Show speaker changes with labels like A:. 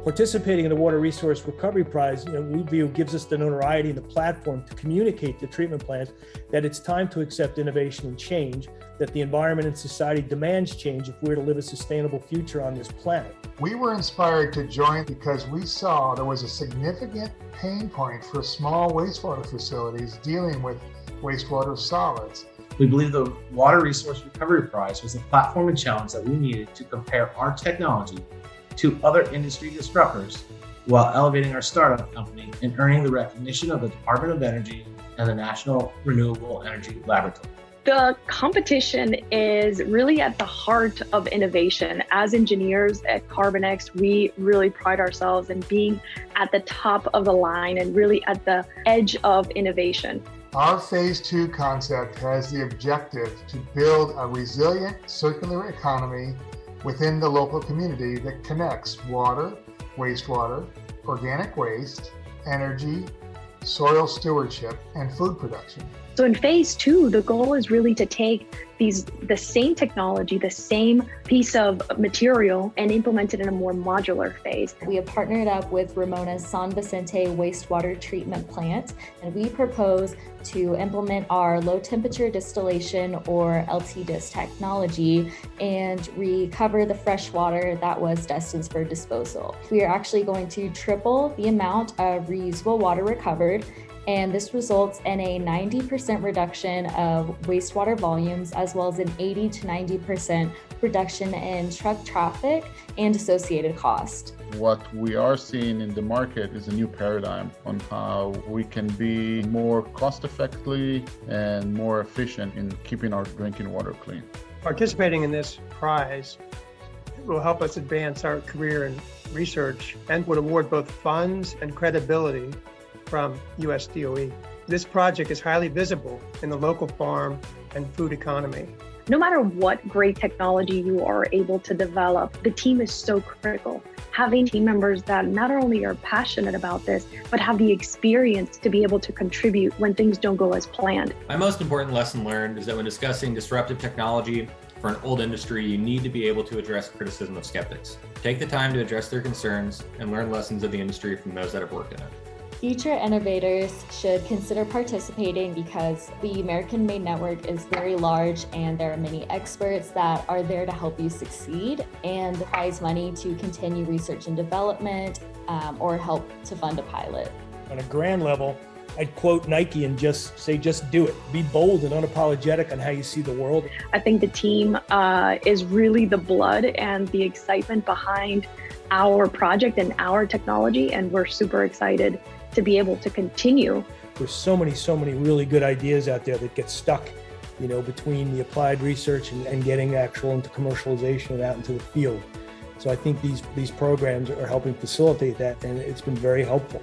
A: Participating in the Water Resource Recovery Prize, we view gives us the notoriety and the platform to communicate to treatment plants that it's time to accept innovation and change, that the environment and society demands change if we're to live a sustainable future on this planet.
B: We were inspired to join because we saw there was a significant pain point for small wastewater facilities dealing with wastewater solids.
C: We believe the Water Resource Recovery Prize was the platform and challenge that we needed to compare our technology to other industry disruptors while elevating our startup company and earning the recognition of the Department of Energy and the National Renewable Energy Laboratory.
D: The competition is really at the heart of innovation. As engineers at CarbonX, we really pride ourselves in being at the top of the line and really at the edge of innovation.
B: Our Phase 2 concept has the objective to build a resilient circular economy within the local community that connects water, wastewater, organic waste, energy, soil stewardship, and food production.
D: So in Phase 2, the goal is really to take the same technology, the same piece of material, and implement it in a more modular phase.
E: We have partnered up with Ramona's San Vicente wastewater treatment plant, and we propose to implement our low temperature distillation or LTDIS technology and recover the fresh water that was destined for disposal. We are actually going to triple the amount of reusable water recovered, and this results in a 90% reduction of wastewater volumes, as well as an 80 to 90% reduction in truck traffic and associated cost.
F: What we are seeing in the market is a new paradigm on how we can be more cost-effectively and more efficient in keeping our drinking water clean.
G: Participating in this prize will help us advance our career in research and would award both funds and credibility from US DOE. This project is highly visible in the local farm and food economy.
D: No matter what great technology you are able to develop, the team is so critical. Having team members that not only are passionate about this, but have the experience to be able to contribute when things don't go as planned.
H: My most important lesson learned is that when discussing disruptive technology for an old industry, you need to be able to address criticism of skeptics. Take the time to address their concerns and learn lessons of the industry from those that have worked in it.
E: Future innovators should consider participating because the American-made network is very large and there are many experts that are there to help you succeed, and the prize money to continue research and development or help to fund a pilot.
A: On a grand level, I'd quote Nike and just say, just do it. Be bold and unapologetic on how you see the world.
D: I think the team is really the blood and the excitement behind our project and our technology, and we're super excited to be able to continue.
A: There's so many really good ideas out there that get stuck, between the applied research and getting actual into commercialization and out into the field. So I think these programs are helping facilitate that, and it's been very helpful.